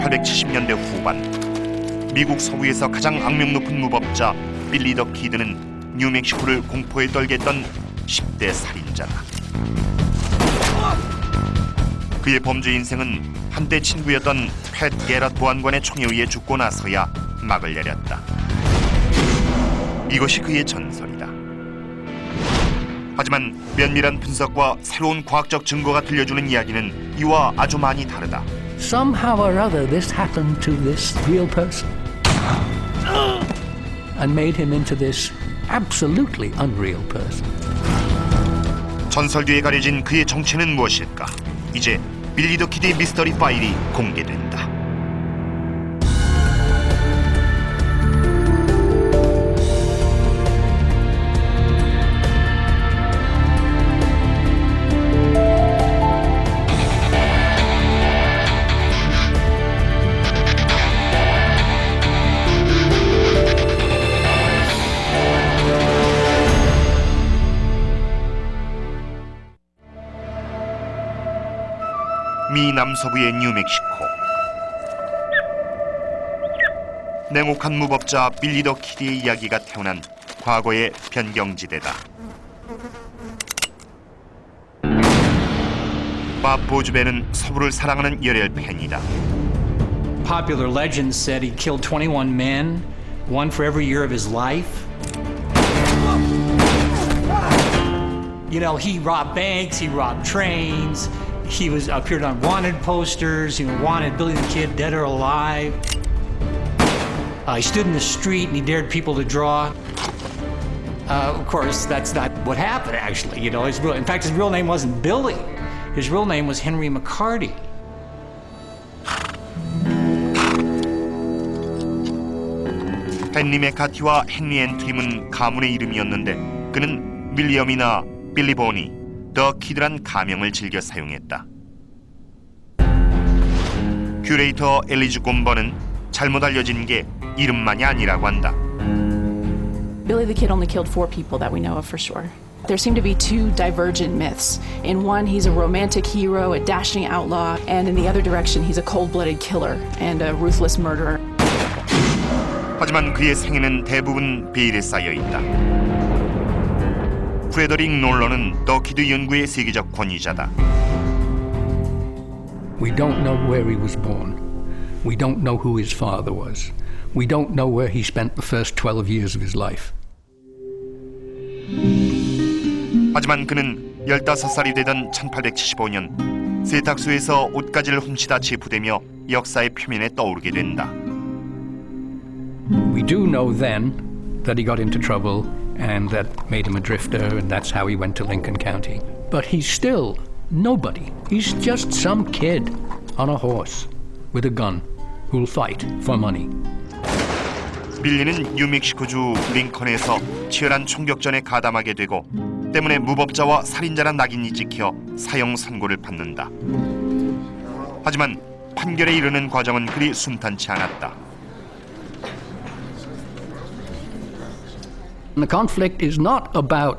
1870년대 후반 미국 서부에서 가장 악명 높은 무법자 빌리더키드는 뉴멕시코를 공포에 떨게 했던 10대 살인자다. 그의 범죄 인생은 한때 친구였던 팻 게럿 보안관의 총에 의해 죽고 나서야 막을 내렸다. 이것이 그의 전설이다. 하지만 면밀한 분석과 새로운 과학적 증거가 들려주는 이야기는 이와 아주 많이 다르다. Somehow or other this happened to this real person and made him into this absolutely unreal person. 전설 뒤에 가려진 그의 정체는 무엇일까? 이제 빌리더키드의 미스터리 파일이 공개된다. 미 남서부의 뉴멕시코. 냉혹한 무법자 빌리더키드의 이야기가 태어난 과거의 변경지대다. 밥 보즈베는 서부를 사랑하는 열혈 팬이다. Popular legend said he killed 21 men, one for every year of his life. You know, he robbed banks, he robbed trains. He appeared on wanted posters, wanted Billy the Kid dead or alive. He stood in the street and he dared people to draw. Of course, that's not what happened, actually. In fact, his real name wasn't Billy. His real name was Henry McCarty. 헨리 맥카티와 헨리 앤트림은 가문의 이름이었는데 그는 윌리엄이나 빌리 보니, 더 키드란 가명을 즐겨 사용했다. 큐레이터 엘리즈 곰버는 잘못 알려진 게 이름만이 아니라고 한다. Billy the Kid only killed 4 people that we know of for sure. There seem to be 2 divergent myths. In one, he's a romantic hero, a dashing outlaw, and in the other direction, he's a cold-blooded killer and a ruthless murderer. 하지만 그의 생애는 대부분 비일에 쌓여 있다. 프레더릭 놀런은 더 키드 연구의 세계적 권위자다. We don't know where he was born. We don't know who his father was. We don't know where he spent the first 12 years of his life. 하지만 그는 15살이 되던 1875년 세탁소에서 옷가지를 훔치다 체포되며 역사의 표면에 떠오르게 된다. We do know then that he got into trouble and that made him a drifter, and that's how he went to Lincoln County. But he's still nobody. He's just some kid on a horse with a gun who'll fight for money. 빌리는 뉴멕시코주 링컨에서 치열한 총격전에 가담하게 되고 때문에 무법자와 살인자란 낙인이 찍혀 사형 선고를 받는다. 하지만 판결에 이르는 과정은 그리 순탄치 않았다. The conflict is not about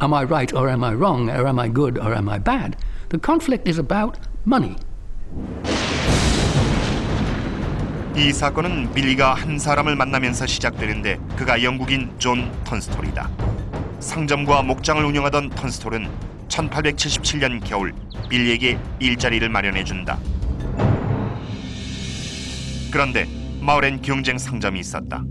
am I right or am I wrong, or am I good or am I bad. The conflict is about money. 이 사건은 빌리가 한 사람을 만나면서 시작되는데 그가 영국인 존 턴스톨이다. 상점과 목장을 운영하던 턴스톨은 1877년 겨울 빌리에게 일자리를 마련해준다. 그런데 마을엔 경쟁 상점이 있었다.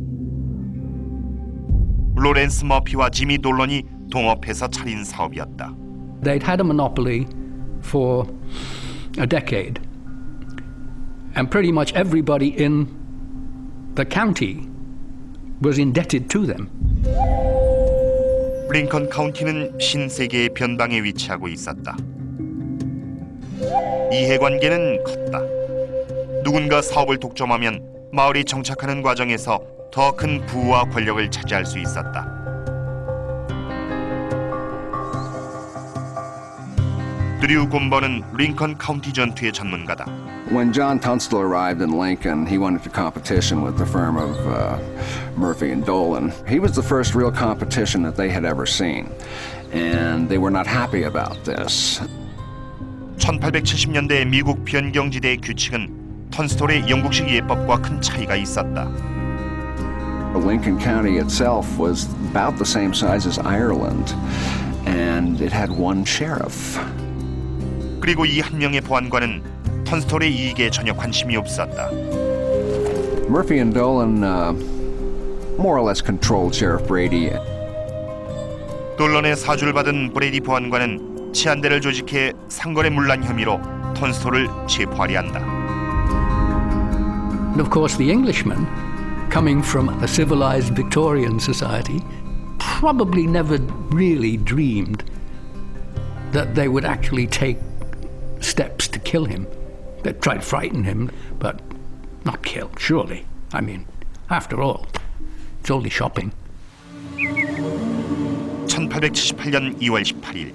로렌스 머피와 지미 놀런이 동업해서 차린 사업이었다. They'd had a monopoly for a decade. And pretty much everybody in the county was indebted to them. 링컨 카운티는 신세계의 변방에 위치하고 있었다. 이해관계는 컸다. 누군가 사업을 독점하면 마을이 정착하는 과정에서 더 큰 부와 권력을 차지할 수 있었다. 드류 곰버는 링컨 카운티 전투의 전문가다. When John Tunstall arrived in Lincoln, he went into competition with the firm of Murphy and Dolan. He was the first real competition that they had ever seen, and they were not happy about this. 1870년대 미국 변경지대의 규칙은 턴스톨의 영국식 예법과 큰 차이가 있었다. Lincoln County itself was about the same size as Ireland, and it had one sheriff. 그리고 이 한 명의 보안관은 턴스톨의 이익에 전혀 관심이 없었다. Murphy and Dolan more or less controlled Sheriff Brady. 돌런의 사주를 받은 브레이디 보안관은 치안대를 조직해 상거래 문란 혐의로 턴스톨을 체포하려 한다. And of course, the Englishmen, coming from a civilized Victorian society, probably never really dreamed that they would actually take steps to kill him. They tried to frighten him, but not kill, surely. I mean, after all, it's only shopping. 1878년 2월 18일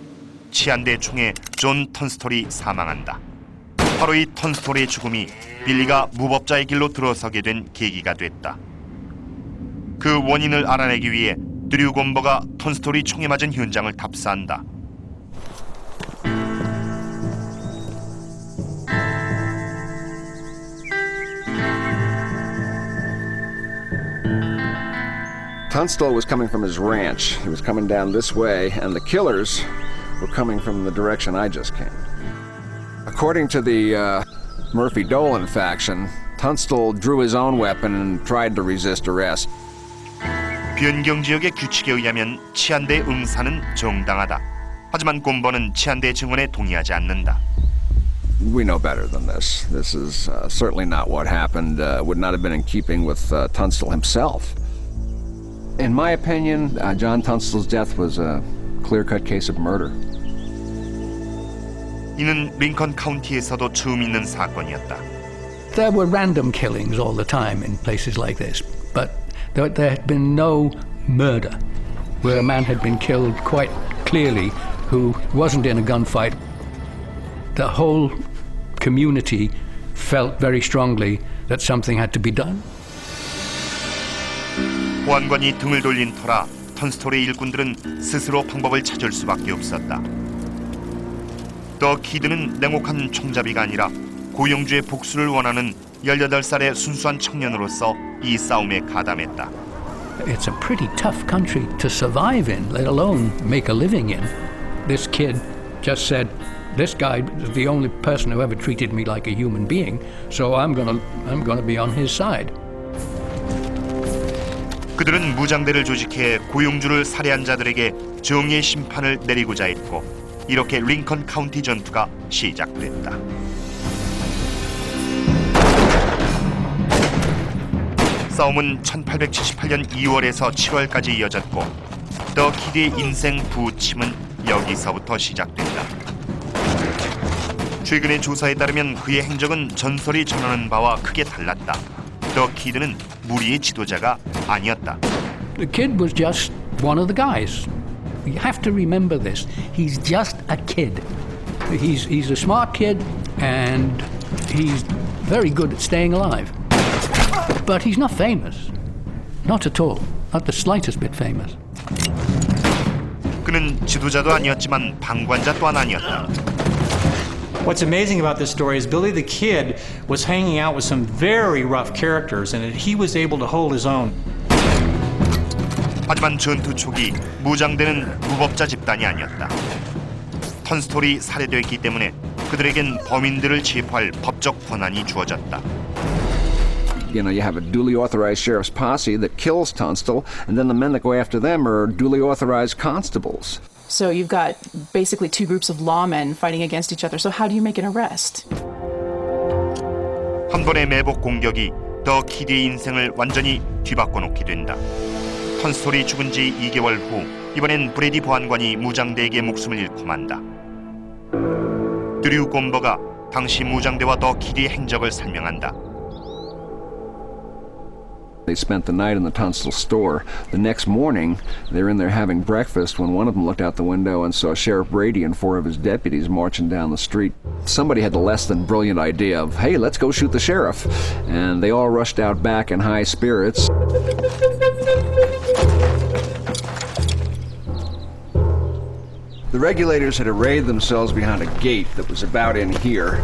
치안대 총에 존 턴스톨이 사망한다. 바로 이 턴스톨의 죽음이 빌리가 무법자의 길로 들어서게 된 계기가 됐다. 그 원인을 알아내기 위해 드류 곰버가 턴스톨이 총에 맞은 현장을 답사한다. Tunstall was coming from his ranch. He was coming down this way, and the killers were coming from the direction I just came. According to the Murphy-Dolan faction, Tunstall drew his own weapon and tried to resist arrest. 변경 지역의 규칙에 의하면 치안대 응사는 정당하다. 하지만 곰버는 치안대 증언에 동의하지 않는다. We know better than this. This is certainly not what happened. Would not have been in keeping with Tunstall himself. In my opinion, John Tunstall's death was a clear-cut case of murder. 이는 링컨 카운티에서도 처음 있는 사건이었다. There were random killings all the time in places like this, but there had been no murder where a man had been killed quite clearly who wasn't in a gunfight. The whole community felt very strongly that something had to be done. 보안관이 등을 돌린 터라 턴스톨의 일꾼들은 스스로 방법을 찾을 수밖에 없었다. 더 키드는 냉혹한 총잡이가 아니라 고용주의 복수를 원하는 18살의 순수한 청년으로서 이 싸움에 가담했다. It's a pretty tough country to survive in, let alone make a living in. This kid just said, this guy is the only person who ever treated me like a human being, so I'm gonna be on his side. 그들은 무장대를 조직해 고용주를 살해한 자들에게 정의의 심판을 내리고자 했고 이렇게 링컨 카운티 전투가 시작됐다. 싸움은 1878년 2월에서 7월까지 이어졌고 더 키드의 인생 부침은 여기서부터 시작된다. 최근의 조사에 따르면 그의 행적은 전설이 전하는 바와 크게 달랐다. 더 키드는 무리의 지도자가 아니었다. The kid was just one of the guys. You have to remember this. He's just a kid. He's a smart kid and he's very good at staying alive. But he's not famous. Not at all. Not the slightest bit famous. 그는 지도자도 아니었지만 방관자 또한 아니었다. What's amazing about this story is Billy the Kid was hanging out with some very rough characters and he was able to hold his own. 하지만 전투 초기 무장대는 무법자 집단이 아니었다. 턴스톨이 살해됐기 때문에 그들에겐 범인들을 체포할 법적 권한이 주어졌다. You know, you have a duly authorized sheriff's posse that kills Tunstall, and then the men that go after them are duly authorized constables. So you've got basically two groups of lawmen fighting against each other. So how do you make an arrest? 한 번의 매복 공격이 더 키드의 인생을 완전히 뒤바꿔 놓게 된다. 턴스톨이 죽은 지 2개월 후 이번엔 브레디 보안관이 무장대에게 목숨을 잃고 만다. 드류 곰버가 당시 무장대와 더 키드의 행적을 설명한다. They spent the night in the Tunstall store. The next morning, they were in there having breakfast when one of them looked out the window and saw Sheriff Brady and 4 of his deputies marching down the street. Somebody had the less than brilliant idea of, hey, let's go shoot the sheriff. And they all rushed out back in high spirits. The regulators had arrayed themselves behind a gate that was about in here.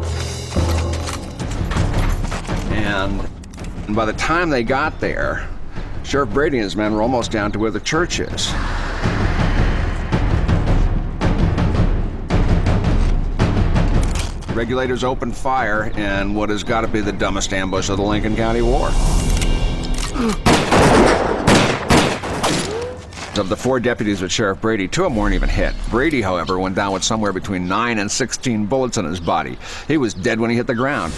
And by the time they got there, Sheriff Brady and his men were almost down to where the church is. Regulators opened fire in what has got to be the dumbest ambush of the Lincoln County War. Of the 4 deputies with Sheriff Brady, 2 of them weren't even hit. Brady, however, went down with somewhere between 9 and 16 bullets in his body. He was dead when he hit the ground.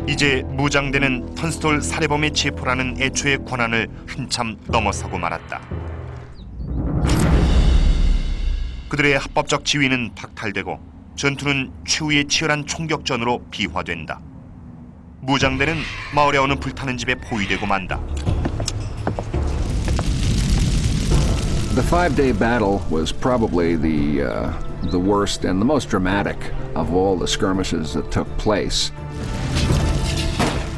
이제 무장대는 턴스톨 살해범의 체포라는 애초의 권한을 한참 넘어서고 말았다. 그들의 합법적 지위는 박탈되고 전투는 최후의 치열한 총격전으로 비화된다. 무장대는 마을에 어느 불타는 집에 포위되고 만다. The 5-day battle was probably the worst and the most dramatic of all the skirmishes that took place.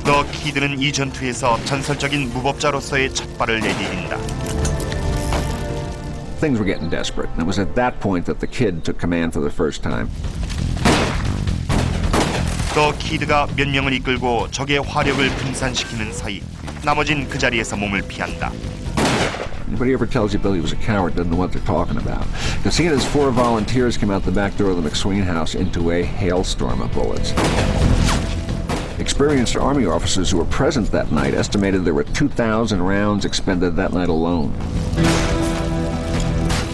더 키드는 이 전투에서 전설적인 무법자로서의 첫 발을 내디딘다. Things were getting desperate, and it was at that point that the kid took command for the first time. 더 키드가 몇 명을 이끌고 적의 화력을 분산시키는 사이 나머진 그 자리에서 몸을 피한다. Anybody ever tells you Billy was a coward doesn't know what they're talking about. Because he and his 4 volunteers came out the back door of the McSween house into a hailstorm of bullets. Experienced Army officers who were present that night estimated there were 2,000 rounds expended that night alone.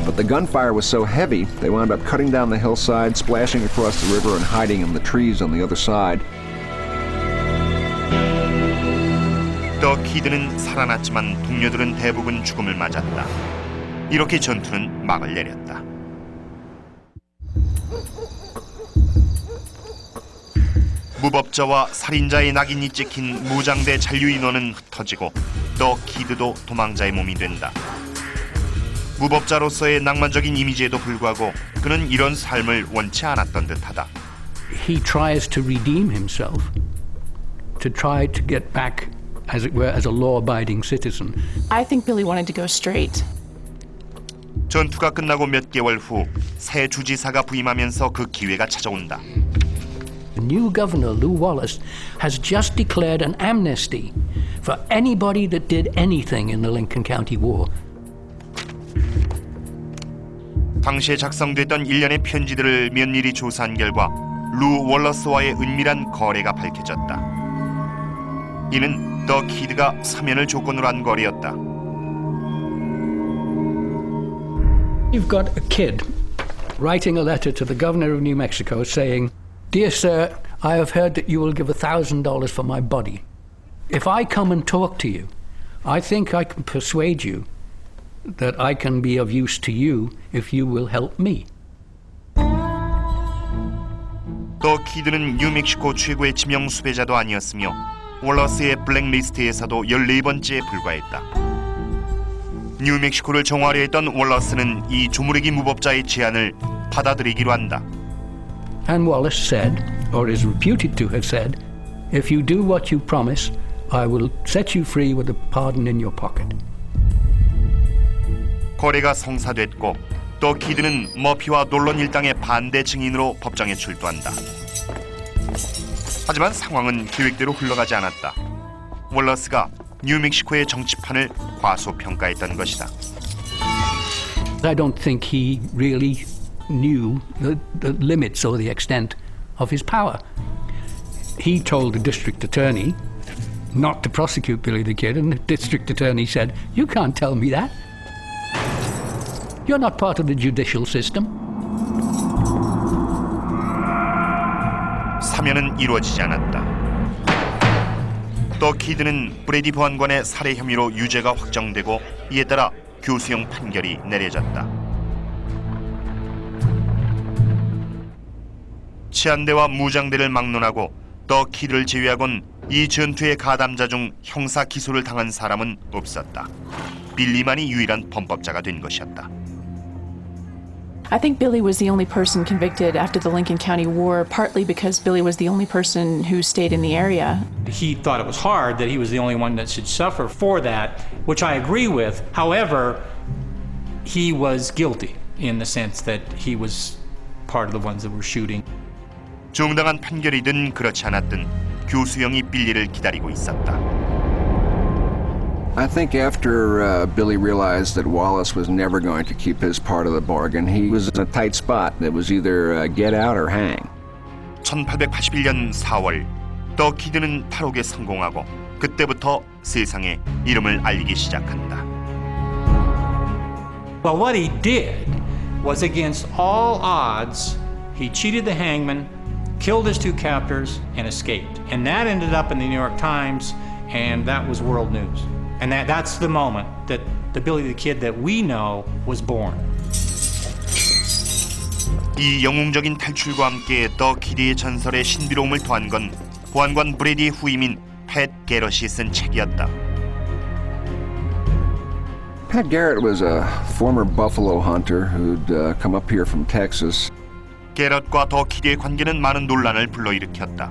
But the gunfire was so heavy, they wound up cutting down the hillside, splashing across the river, and hiding in the trees on the other side. 더 키드는 살아났지만 동료들은 대부분 죽음을 맞았다. 이렇게 전투는 막을 내렸다. 무법자와 살인자의 낙인이 찍힌 무장대 잔류 인원은 흩어지고 더 키드도 도망자의 몸이 된다. 무법자로서의 낭만적인 이미지에도 불구하고 그는 이런 삶을 원치 않았던 듯하다. He tries to redeem himself, to try to get back, as it were, as a law-abiding citizen. I think Billy wanted to go straight. 전투가 끝나고 몇 개월 후 새 주지사가 부임하면서 그 기회가 찾아온다. The new governor, Lew Wallace, has just declared an amnesty for anybody that did anything in the Lincoln County War. 당시에 작성됐던 일련의 편지들을 면밀히 조사한 결과 루 월러스와의 은밀한 거래가 밝혀졌다. 이는 더 키드가 사면을 조건으로 한 거래였다. You've got a kid writing a letter to the governor of New Mexico saying, "Dear sir, I have heard that you will give $1,000 for my body. If I come and talk to you, I think I can persuade you that I can be of use to you if you will help me." 더 키드는 뉴멕시코 최고의 지명 수배자도 아니었으며 월러스의 블랙리스트에서도 14번째에 불과했다. 뉴멕시코를 정화하려 했던 월러스는 이 조무래기 무법자의 제안을 받아들이기로 한다. And Wallace said, or is reputed to have said, "If you do what you promise, I will set you free with a pardon in your pocket." 거래가 성사됐고 더 키드는 머피와 놀런 일당의 반대 증인으로 법정에 출두한다. 하지만 상황은 계획대로 흘러가지 않았다. 월러스가 뉴멕시코의 정치판을 과소평가했던 것이다. I don't think he really knew the limits or the extent of his power. He told the district attorney not to prosecute Billy the Kid, and the district attorney said, "You can't tell me that. You're not part of the judicial system." 사면은 이루어지지 않았다. 더 키드는 브레디 보안관의 살해 혐의로 유죄가 확정되고 이에 따라 교수형 판결이 내려졌다. 치안대와 무장대를 막론하고 더 키드를 제외하곤 이 전투의 가담자 중 형사 기소를 당한 사람은 없었다. 빌리만이 유일한 범법자가 된 것이었다. I think Billy was the only person convicted after the Lincoln County War, partly because Billy was the only person who stayed in the area. He thought it was hard that he was the only one that should suffer for that, which I agree with. However, he was guilty in the sense that he was part of the ones that were shooting. 정당한 판결이든 그렇지 않았든 교수형이 빌리를 기다리고 있었다. I think after Billy realized that Wallace was never going to keep his part of the bargain, he was in a tight spot. It was either get out or hang. 1881년 4월 더 키드는 탈옥에 성공하고 그때부터 세상에 이름을 알리기 시작한다. Well, what he did was against all odds. He cheated the hangman, killed his two captors, and escaped. And that ended up in the New York Times, and that was world news. And that's the moment that the Billy the Kid that we know was born. 이 영웅적인 탈출과 함께 더 키드의 전설에 신비로움을 더한 건 보안관 브레디의 후임인 팻 게럿이 쓴 책이었다. Pat Garrett was a former buffalo hunter who'd come up here from Texas. 게럿과 더 키드의 관계는 많은 논란을 불러일으켰다.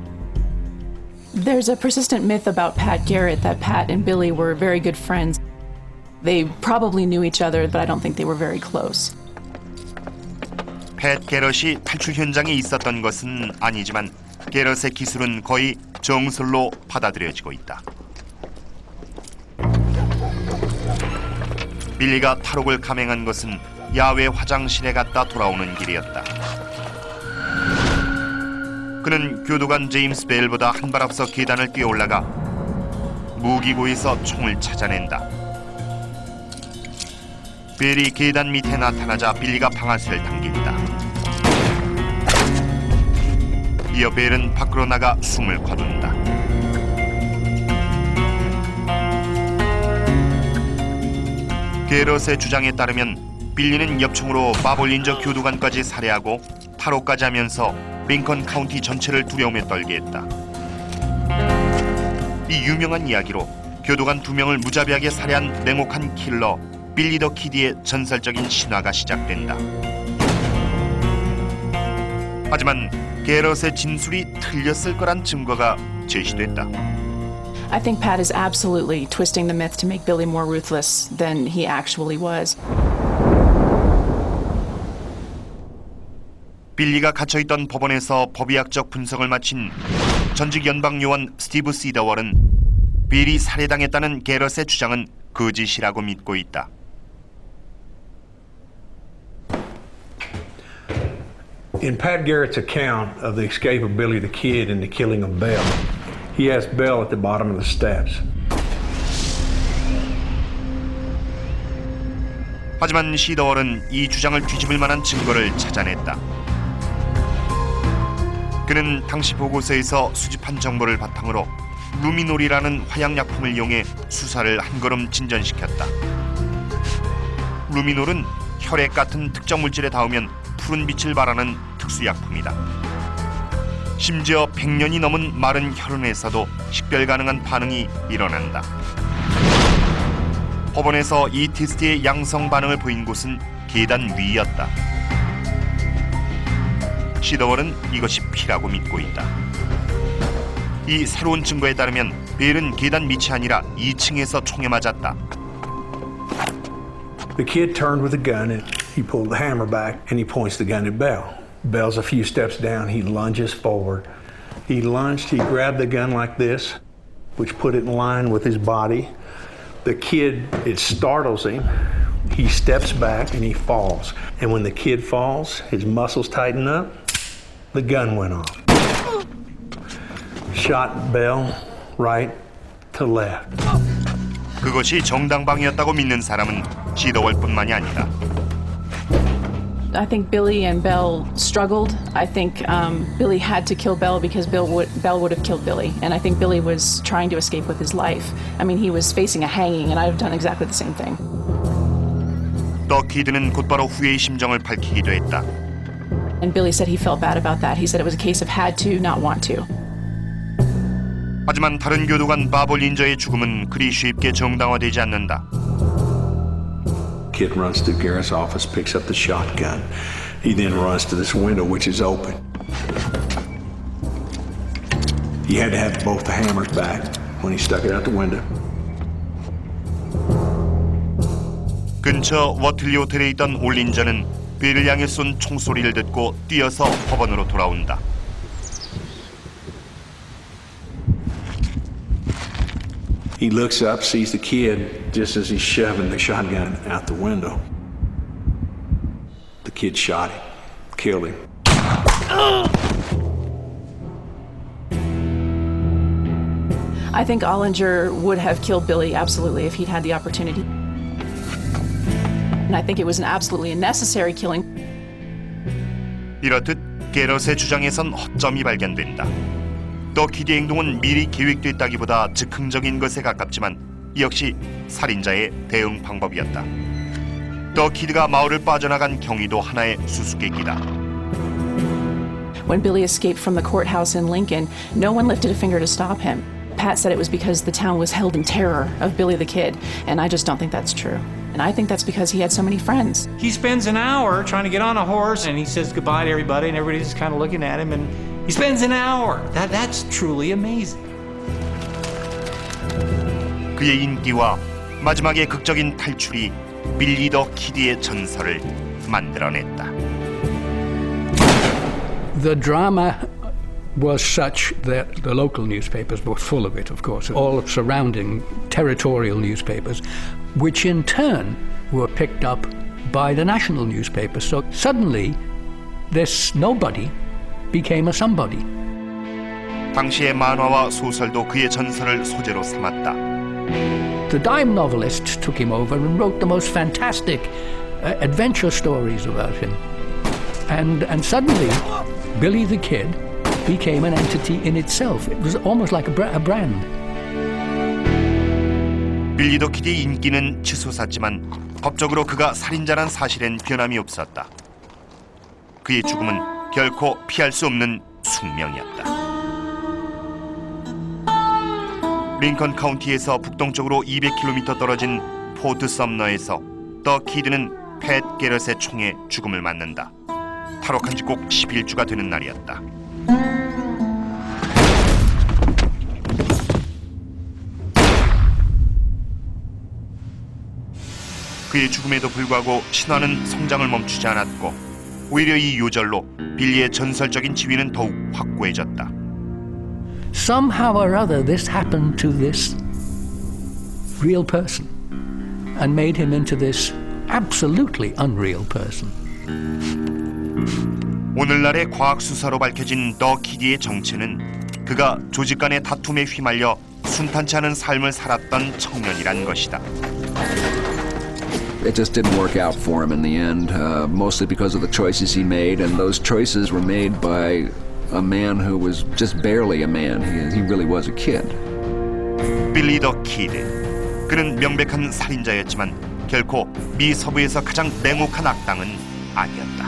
There's a persistent myth about Pat Garrett that Pat and Billy were very good friends. They probably knew each other, but I don't think they were very close. 팻 게럿이 탈출 현장에 있었던 것은 아니지만 게럿의 기술은 거의 정설로 받아들여지고 있다. 빌리가 탈옥을 감행한 것은 야외 화장실에 갔다 돌아오는 길이었다. 그는 교도관 제임스 벨보다 한 발 앞서 계단을 뛰어올라가 무기고에서 총을 찾아낸다. 벨이 계단 밑에 나타나자 빌리가 방아쇠를 당긴다. 이어 벨은 밖으로 나가 숨을 거둔다. 게럿의 주장에 따르면 빌리는 엽총으로 바볼린저 교도관까지 살해하고 탈옥까지 하면서 링컨 카운티 전체를 두려움에 떨게 했다. 이 유명한 이야기로 교도관 2명을 무자비하게 살해한 냉혹한 킬러 빌리더키드의 전설적인 신화가 시작된다. 하지만 게럿의 진술이 틀렸을 거란 증거가 제시됐다. I think Pat is absolutely twisting the myth to make Billy more ruthless than he actually was. 빌리가 갇혀있던 법원에서 법의학적 분석을 마친 전직 연방요원 스티브 시더월은 빌이 살해당했다는 게럿의 주장은 거짓이라고 믿고 있다. In Pat Garrett's account of the escape of Billy the Kid and the killing of Bell, he has Bell at the bottom of the steps. 하지만 시더월은 이 주장을 뒤집을 만한 증거를 찾아냈다. 그는 당시 보고서에서 수집한 정보를 바탕으로 루미놀이라는 화약약품을 이용해 수사를 한 걸음 진전시켰다. 루미놀은 혈액 같은 특정 물질에 닿으면 푸른 빛을 발하는 특수약품이다. 심지어 100년이 넘은 마른 혈흔에서도 식별 가능한 반응이 일어난다. 법원에서 이 테스트의 양성 반응을 보인 곳은 계단 위였다. 시더월은 이것이 피라고 믿고 있다. 이 새로운 증거에 따르면 벨은 계단 밑이 아니라 2층에서 총에 맞았다. The kid turned with a gun and he pulled the hammer back and he points the gun at Bell. Bell's a few steps down, he lunges forward. He lunged, he grabbed the gun like this, which put it in line with his body. The kid, it startles him. He steps back and he falls. And when the kid falls, his muscles tighten up, the gun went off. Shot Bell right to left. 그것이 정당방위였다고 믿는 사람은 시더월뿐만이 아니다. I think Billy and Bell struggled. I think Billy had to kill Bell because Bell would have killed Billy. And I think Billy was trying to escape with his life. I mean, he was facing a hanging, and I'd have done exactly the same thing. 더 키드는 곧바로 후회의 심정을 밝히기도 했다. And Billy said he felt bad about that. He said it was a case of had to, not want to. 하지만 다른 교도관 바볼린저의 죽음은 그리 쉽게 정당화되지 않는다. Kid runs to Garrett's office, picks up the shotgun. He then runs to this window, which is open. He had to have both the hammers back when he stuck it out the window. 근처 워틀리 호텔에 있던 올린저는 벨을 향해 쏜 총소리를 듣고 뛰어서 법원으로 돌아온다. He looks up, sees the kid just as he's shoving the shotgun out the window. The kid shot him, killed him. I think Ollinger would have killed Billy absolutely if he'd had the opportunity. And I think it was an absolutely necessary killing. 이렇듯 게럿의 주장에선 허점이 발견된다. 더 키드의 행동은 미리 계획됐다기보다 즉흥적인 것에 가깝지만 이 역시 살인자의 대응 방법이었다. 더 키드가 마을을 빠져나간 경위도 하나의 수수께끼다. When Billy escaped from the courthouse in Lincoln, no one lifted a finger to stop him. Pat said it was because the town was held in terror of Billy the Kid, and I just don't think that's true. And I think that's because he had so many friends. He spends an hour trying to get on a horse, and he says goodbye to everybody, and everybody's just kind of looking at him, and he spends an hour. That's truly amazing. 그의 인기와 마지막의 극적인 탈출이 빌리더키드의 전설을 만들어냈다. The drama was such that the local newspapers were full of it, of course, all surrounding territorial newspapers, which in turn were picked up by the national newspapers. So suddenly, this nobody became a somebody. 당시의 만화와 소설도 그의 전설을 소재로 삼았다. The dime novelists took him over and wrote the most fantastic adventure stories about him. And suddenly, Billy the Kid became an entity in itself. It was almost like a brand. 빌리더키드의 인기는 치솟았지만 법적으로 그가 살인자란 사실엔 변함이 없었다. 그의 죽음은 결코 피할 수 없는 숙명이었다. 링컨 카운티에서 북동쪽으로 200km 떨어진 포트 썸너에서 더 키드는 팻 게럿의 총에 죽음을 맞는다. 탈옥한 지 꼭 11주가 되는 날이었다. 그의 죽음에도 불구하고 신화는 성장을 멈추지 않았고 오히려 이 요절로 빌리의 전설적인 지위는 더욱 확고해졌다. Somehow or other, this happened to this real person and made him into this absolutely unreal person. 오늘날의 과학 수사로 밝혀진 더 키드의 정체는 그가 조직 간의 다툼에 휘말려 순탄치 않은 삶을 살았던 청년이란 것이다. It just didn't work out for him in the end, mostly because of the choices he made, and those choices were made by a man who was just barely a man. He really was a kid. 빌리더키드. 그는 명백한 살인자였지만 결코 미 서부에서 가장 냉혹한 악당은 아니었다.